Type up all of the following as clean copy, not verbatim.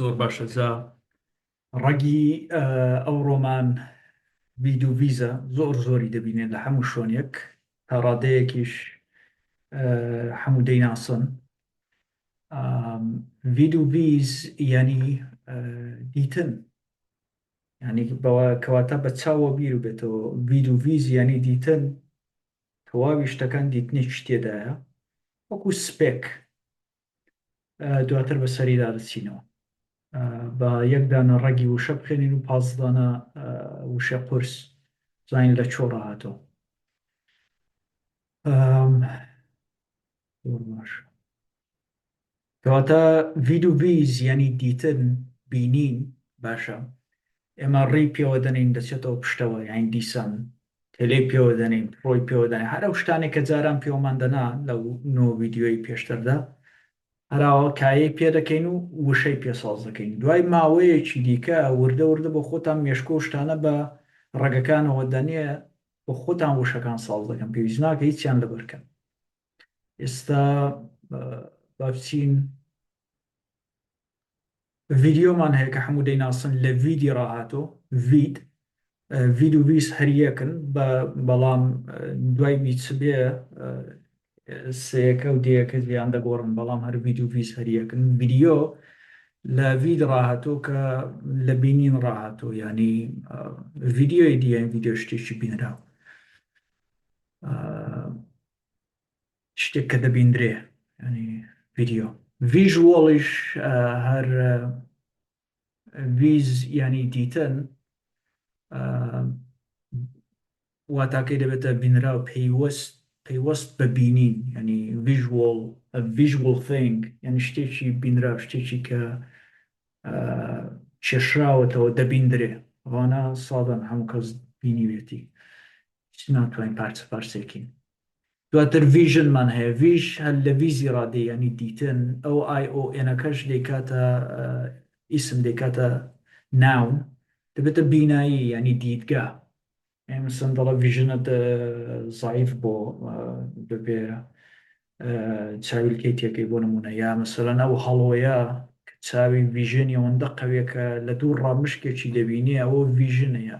زۆر باشە جا ڕەگی ئەو ڕۆمان ڤیدیو ڤیزە زۆری دەبینێت لە هەموو شوێنێک تا ڕادەیەکیش هەموو دەیناسن. ڤیدیو ڤیز ینی دیتن، ینی بەوە کەواتە بە چاوە بیر بێتەوە. ڤیدیو ڤیز ینی دیتن، تەواوی شتەکان دیتنێکی تێدایە، وەکو سپێک دواتر بە سەریدا دەچینەوە. بە یەک دانە ڕەگی وشە بخێنین و 5 دانە وشە قورس زانین لە چۆ ڕاهاتەوە. کەواتە ڤیدیو ڤیز ینی دیتن، بینین. باشە، ئێمە ڕێی پێوە دەنین دەچێتەوە پشتەوە، یان دیسان تێلێ پێوە دەنین، ڕۆی پێوە دەنین، هەر ئەو شتانێک کە جاران پێوەمان دەنا لەو نۆ ڤیدیۆی پێشتردا، هەراوە کایەی پێ دەکەین و وشەی پێساز دەکەین. دوای ماوەیەکی دیکە وردە وردە بۆ خۆتان مێشکۆ شتانە بە ڕێگەکانەوە دەنێ، بۆ خۆتان وشەکان ساز دەکەن، پێویست ناکە هیچیان لەبەرکەن. ئێستا با بچین ڤیدیۆمان هەیە کە هەموو دەیناسن لە ڤیدی ڕاهاتۆ. ڤیدیو ڤیز هەریەکن، بەڵام دوای ڤیچ بێ سەیەکە و دیەکە زیان دەگۆڕن، بەڵام هەر ڤیدیو ڤیز هەریەکن. ڤیدیۆ لە ڤید ڕاهاتۆ کە لە بینین ڕاهاتۆ، ینی ڤیدیۆی دیان ڤیدیۆ شتێکی بینراو، شتێک کە دەبیندرێ، ینی ڤیدیۆ. ڤیژوەڵیش هەر ڤیز ینی دیتن، واتاکەی دەبێتە بینراو پەیوەست بە بینین، ینی ڤیژوەڵ ثینگ، ینی شتێکی بینراو، شتێکی کە کێشراوەتەوە دەبیندرێ. ئەوانە سادەن، هەموو کەس بینیوێتی، هیچ ناتوانین پارچە پارچێکین. دواتر ڤیژنمان هەیە. ڤیژ هەر لە ڤیزی ڕادێ، ینی دیتن. ئەو ئای ئۆ ئێنەکەش دەیکاتە ئیسم، دەیکاتە ناون، دەبێتە بینایی، ینی دیدگا. مثلا دەڵە ڤیژنت زایف بۆ بەبێ چاویلکەی تێکەی بۆ نمونە، یا مثلەن ئەو هەڵۆیە کە چاوی ڤیژنی ئەوەندە قەوێکە لە دوو ڕامشکێکی دەبینێ، ئەوە ڤیژنەیە،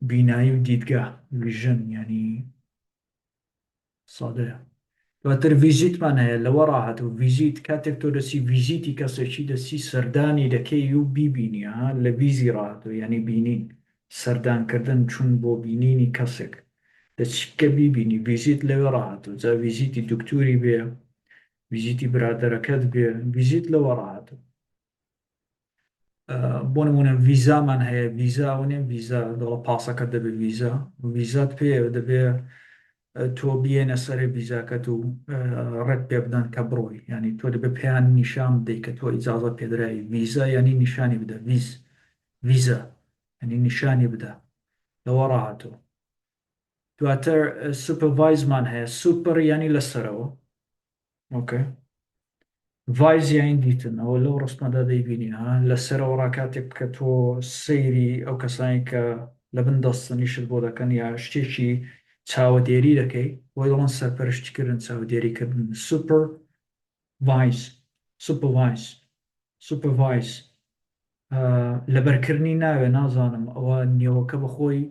بینایی و دیدگا. ڤیژن ینی سادەیە. دواتر ڤیزیتمان هەیە، لەوە ڕاهات و ڤیزیت کاتێک تۆ دەچی ڤیزیتی کەسێکی دەچی سەردانی دەکەی و بیبینی، لە ڤیزی ڕاهاتۆ ینی بینین، سەردانکردن، چون بۆ بینینی کەسێک دەچکە بیبینی. ڤیزیت لەوێ ڕاهاتۆ. جا ڤیزیتی دکتۆری بێ، ڤیزیتی برادەرەکەت بێ، ڤیزیت لەوە ڕاهاتۆ. بۆ نمونە ڤیزامان هەیە. ڤیزا ئەوەنێ ڤیزا دەڵە پاسەکەت دەبێت ڤیزا، ڤیزات پێ دەبێ تۆ بێنە سەر ڤیزاکەت و ڕێت پێ بدەن کە بڕۆی، ینی تۆ دەبێت پێیان نیشان بدەیت کە تۆ ئیجازە پێدرایی. ڤیزا ینی نیشانی بدە، ڤیزا ینی نیشانی بدە، لەوە ڕاهاتۆ. دواتر سوپەڤایزمان هەیە. سوپەر ینی لەسەرەوە، ئۆکەی. ڤایز یان دیتن، ئەوە لەو ڕستمەدا دەیبینی، لەسەرەوە ڕاکاتێک کە تۆ سەیری ئەو کەسانی کە لە بن دەستنیشت بۆ دەکەن، یا شتێکی چاوەدێری دەکەی، بۆی دەڵێن سەرپەرشتیکردن، چاوەدێریکردن. سوپەڤایز لەبەرکردنی ناوێ، نازانم ئەوە نێوەکە بەخۆی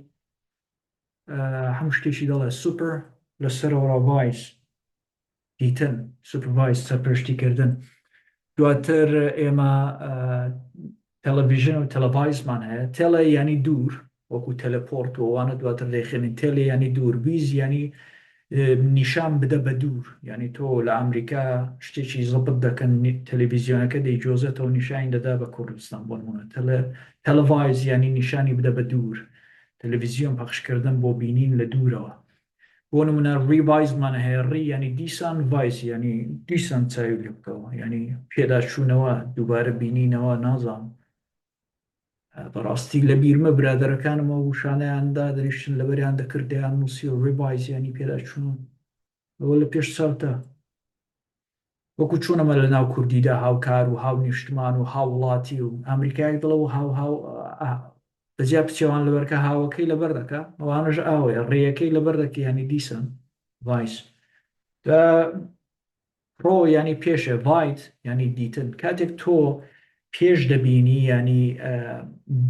هەموو شتێکی دەڵێ. سوپەر لەسەرەوە، ڤایز دیتن، سوپەڤایز سەرپەرشتیکردن. دواتر ئێمە تەلەڤیژن و تەلەڤایزمان هەیە. تێلە ینی دوور، وەکو تەلەپۆرت و ئەوانە دواتر دەیخێنین. تێلە ینی دوور. ڤیز ینی نیشان بدە بە دوور، ینی تۆ لە ئەمریکا شتێکی زەبط دەکەن، تەلەڤیزیۆنەکە دەیجۆزێتەوە نیشانی دەدا بە کوردستان بۆ نمونە. تەلەڤایز ینی نیشانی بدە بە دوور، تەلەڤیزیۆن پەخشکردن بۆ بینین لە دوورەوە. بۆ نمونە ڕیڤایزمان هەیە. ڕی ینی دیسان، ڤایز ینی دیسان چاوی لێ بکەوە، ینی پێداچوونەوە، دووبارە بینینەوە. نازانم بەڕاستی لە بیرمە برادەرەکانمەوە وشانەیاندا دەریشتن لەبەریان دەکردیان نووسی و ڕیڤایز ینی پێداچوون. ئەوە لە پێش چاوتە، وەکو چۆنەمە لە ناو کوردیدا هاوکار و هاو نیشتمان و هاوڵاتی و ئەمریکایەک دڵە و هاو بەجیا پچێوان لەبەرکە هاوەکەی لەبەر دەکە، ئەوانش ئاوەیە ڕێیەکەی لەبەر دەکە، ینی دیسان ڤایس. پرۆ ینی پێشە ڤایت ینی دیتن کاتێک تۆ پێش دەبینی ینی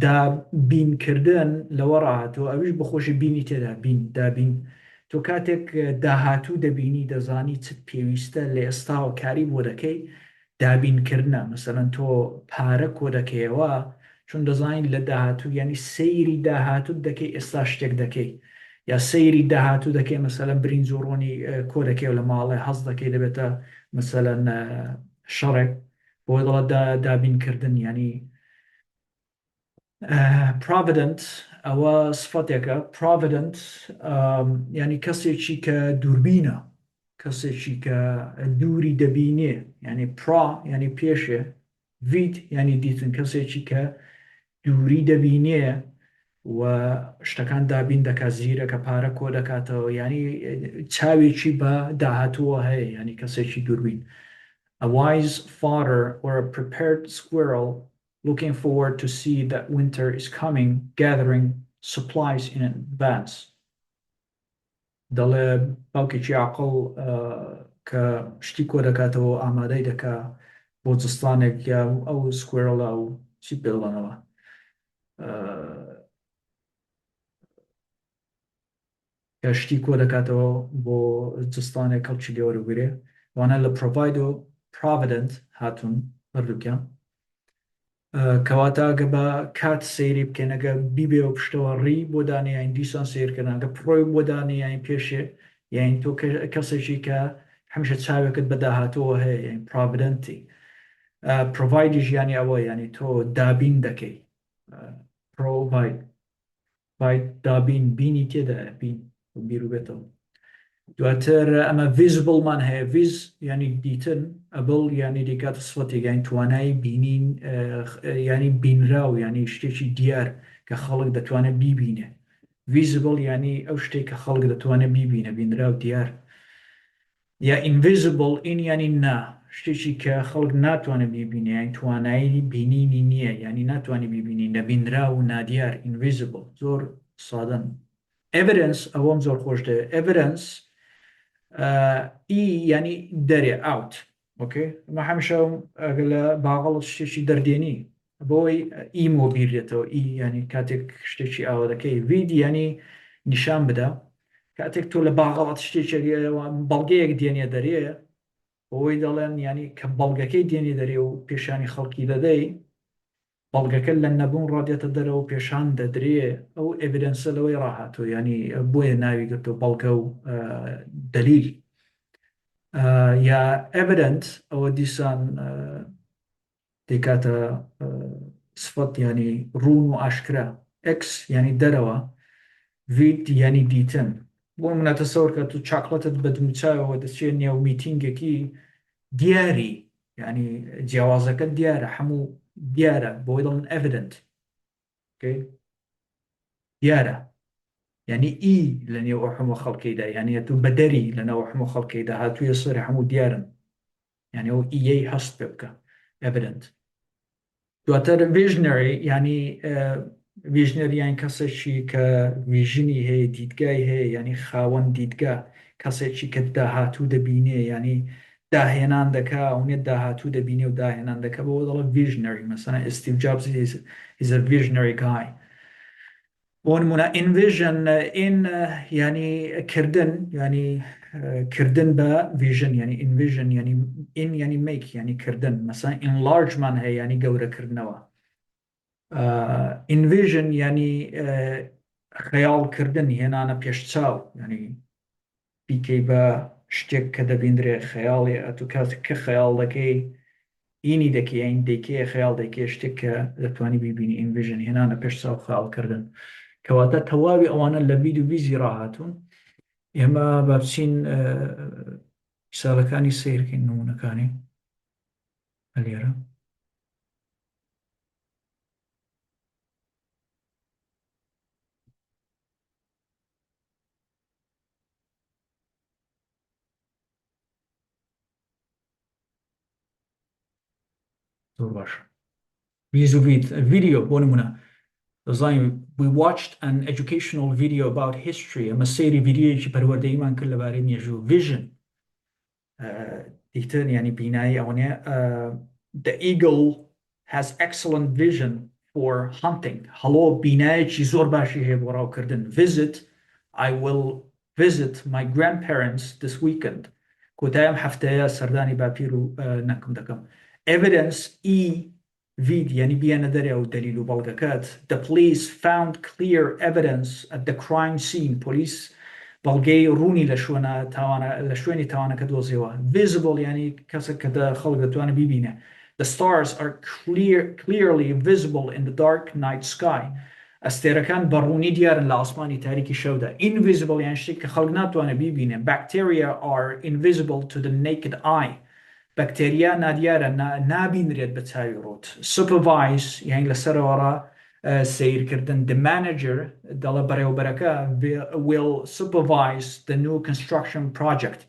دابینکردن لەوە ڕاهاتەوە ئەویش بەخۆشی بینی تێدا بین دابین تۆ کاتێک داهاتوو دەبینی دەزانی چ پێویستە لە ئێستاوە کاری بۆ دەکەی دابینکردە مەسەرەن تۆ پارە کۆ دەکەیەوە چون دەزانین لە داهاتوو ینی سەیری داهاتوو دەکەی ئێستا شتێک دەکەی یا سەیری داهاتوو دەکەی مەسەلەن برین زۆڕۆنی کۆ دەکەی لە ماڵێ هەز دەکەی دەبێتە مەسەلەن شەڕێک بۆ دڵە دابینکردن ینی provident ئەوە سفەتێکە provident ینی کەسێکی کە دووربینە کەسێکی کە دووری دەبینێ ینی پرا ینی پێشێ ڤید ینی دیتن کەسێکی کە دووری دەبینێ و شتەکان دابین دەکات زیرە کە پارە کۆ دەکاتەوە ینی چاوێکی بە داهاتووە هەیە ینی کەسێکی دووربین a wise father or a prepared squirrel looking forward to see that winter is coming gathering supplies in advance دەڵێ باوکێکی عاقڵ کە شتی کۆ دەکاتەوە ئامادەی دەکا بۆ جستانێک یا ئەو سکوێرڵە و چی پێڵەنەوە کە شتی کۆ دەکاتەوە بۆ جستانێک کەڵکی لێوەرەگرێ وانە لە پرۆڤاید و provident هاتون هەردووکیان کەواتە ئەگە بە کات سەیری بکەن ئەگە بیبێ و پشتەوە ڕی بۆ دانیان دیسان سیرکردن ئەگە پڕۆی بۆ دانیان پێشێ یان تۆ کەسێکی کە هەمیشە چاوێکت بەداهاتەوە هەیە یان پراڤیدنتی پرۆڤایدی ژیانی ئەوە ینی تۆ دابین دەکەی پرۆڤاید دابین بینی تێدا بین بیر و بێتەوە دواتر ئەمە ڤیزبڵمان هەیە ڤیز ینی دیتن ئەبڵ ینی دیکاتە سفەتێک یان توانای بینین ینی بینراو ینی شتێکی دیار کە خەڵک دەتوانێت بیبینێ ڤیزبڵ ینی ئەو شتێک کە خەڵک دەتوانێت بیبینە بینراو دیار یا ئینڤیزبڵ ئین ینی نا شتێکی کە خەڵک ناتوانێت بیبینێ یان توانایی بینینی نییە ینی ناتوانانی بیبینی نەبینرا و نادیار ئینڤیزبڵ زۆر سادەن ئێڤیدنس ئەوەم زۆر خۆش دەوێت ئێڤیدنس ئی ینی دەرێ ئاوت ئۆکێ ئەمە هەمیشە ئەگە لە باغەڵ شتێکی دەردێنی بۆی ئیمۆ بیرێتەوە ئی ینی کاتێک شتێکی ئاوە دەکەی ڤید ینی نیشان بدە کاتێک تۆ لە باغەڵات شتێکی بەڵگەیەک دێنێ دەرێ بۆی دەڵێن ینی کە بەڵگەکەی دێنێ دەرێ و پێشانی خەڵکی دەدەی بەڵگەکە لە نەبوون ڕادێتە دەرەوە پێشان دەدرێ ئەو ئێڤیدنسە لەوەی ڕاهاتۆ ینی بۆیە ناوی گرتو بەڵگە و دلیل یا ئێڤیدنت ئەوە دیسان دەکاتە سفەت ینی ڕوون و ئاشکرا ئەکس ینی دەرەوە ڤید ینی دیتن بۆ منەتەسەوەر کە تو چاکڵەتت بە دموچاوەوە دەچێت نێو میتینگێکی دیاری ینی جیاوازەکە دیارە هەموو دیارە بۆی دڵن ئەڤیدنت دیارە ینی ئی لە نێو هەموو خەڵکیدا یانە تو بەدەری لەنەوە هەموو خەڵکیدا هاتوویە سەر هەموو دیارن یعنی ئەو ئیەی هەست پێ بکە ئەڤیدنت دواتر ڤیژنەری ینی ڤیژنەریان کەسێکی کە ڤیژنی هەیە دیدگای هەیە ینی خاوەن دیدگا کەسێکی کە داهاتوو دەبینێ ینی داهێنان دەکا ئەوێت داهاتوو دەبینێ و داهێنان دەکە بۆ دەڵە ڤیژنەری مەسەلەن ئستیڤ جۆبز is a visionary guy بۆ نمونە ئینڤیژن ئین ینی کردن ینی کردن بە ڤیژن ینی ئینڤیژن ینی ئین ینی میک ینی کردن مەسەلەن ئینلارجمان هەیە ینی گەورەکردنەوە ئینڤیژن ینی خەیاڵکردن هێنانە پێشچاو ینی بیکەی بە شتێک کە دەبیندرێ خەیاڵی ئەتو کاتێک کە خەیاڵ دەکەی ئینی دەکەی ئەین دەکەی خەیاڵ دەکەی شتێک کە دەتوانی بیبینی ئینڤیژن هێنانە پێشچاو خەیاڵکردن کەواتە تەواوی ئەوانە لە ڤید و ڤیزی ڕاهاتوون ئێمە با بچین ساڵەکانی سیرکەین نمونەکانی لێرە زۆر باش ڤیز و ڤید ڤیدیۆ بۆ نمونە we watched an educational video about history ئەمە سەیری ڤیدیۆیەکی پەروەردەییمان کرد لەبارەی مێژوو vision دیتن ینی بینایی ئەوەنێ the eagle has excellent vision for hunting. هەڵۆ بینایەکی زۆر باشی هەیە بۆ ڕاوکردن. Visit, I will visit my grandparents this weekend. کۆتاییم هەفتەیە سەردانی باپیر و نەکم دەکەم. Evidence vid ینی بیانە دەرێ و دەلیل و بەڵگەکەت. The police found clear evidence at the crime scene. پۆلیس بەڵگەی ڕوونی لە شوێنی تاوانەکە دۆزیەوە. Visible ینی کەسێک کە خەڵک دەتوانێت بیبینێ. The stars are clearly visible in the dark night sky. ئەستێرەکان بەڕوونی دیارن لە ئاسمانی تاریکی شەودا. Invisible یان شتێک کە خەڵک ناتوانێت بیبینێ. Bacteria are invisible to the naked eye. بەکتێریا نادیارە نابینرێت بە چاوی ڕۆت. Supervise یان لەسەرەوەڕا سیرکردن. The manager دەڵە بەڕێوەبەرەکە will supervise the new construction project.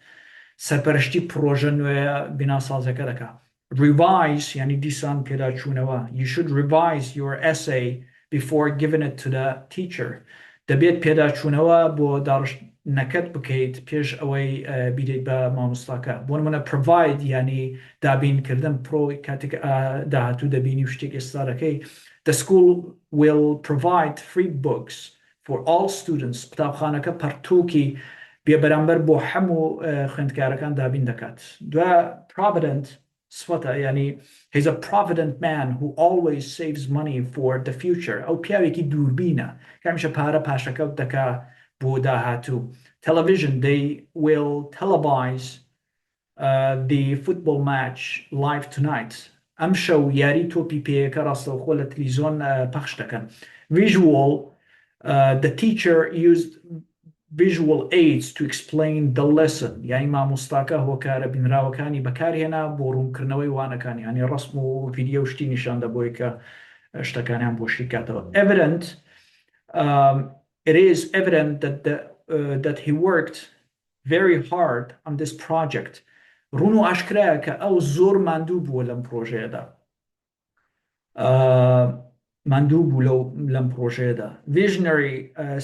سەرپەرشتی پرۆژە نوێ بیناسازەکە دەکات. Revise ینی دیسان پێداچوونەوە. You should revise your essay before giving it to the teacher. دەبێت پێداچوونەوە بۆ داڕشتنەکەت بکەیت پێش ئەوەی بیدەیت بە مامۆستاکە. بۆ نمونە provide ینی دابینکردن پرۆ کاتێک داهاتوو دەبینی و شتێک ئێستا دەکەی. The school will provide free books for all students. قوتابخانەکە پەرتووکی بێبەرامبەر بۆ هەموو خوێندکارەکان دابین دەکات. دوای provident سفەتە ینی he's a provident man who always saves money for the future. ئەو پیاوێکی دووربینە کە هەمیشە پارە پاشەکەوت دەکا بۆ داهاتوو. Television, they will televise the football match live tonight. ئەم شەو یاری تۆپی پێیەکە ڕاستەوخۆ لە تەلەڤیزۆن پەخش دەکەن. Visual, the teacher used visual aids to explain the lesson. یعنی مامۆستاکە هۆکارە بینراوەکانی بەکارهێنا بۆ ڕوونکردنەوەی وانەکانی ینی ڕسم و ڤیدیۆ شتی نیشان دەبۆی کە شتەکانیان بۆ شیکاتەوە. Evident, it is evident that he worked very hard on this project. ڕوون و ئاشکرایە کە ئەو زۆر ماندوو بووە لەم پرۆژەیەدا. ماندوو بوو لەم پرۆژەیەدا. Visionary,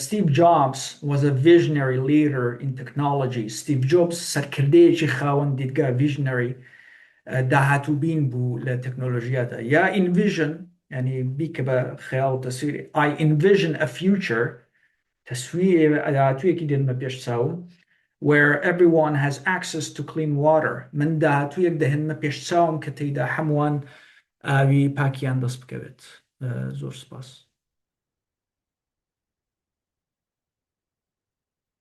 Steve Jobs was a visionary leader in technology. Steve Jobs سەرکردەیەکی خاوەن دیدگا visionary داهاتووبین بوو لە تەکنۆلۆژیادا. یا envision ینی بیکە بە خەیاڵ و تەسویری. I envision a future تەسویری داهاتوویەکی دێنمە پێش چاوم where everyone has access to clean water. من داهاتوویەک دەهێنمە پێش چاوم کە تێیدا هەمووان ئاوی پاکیان دەست بکەوێت. زۆر سپاس.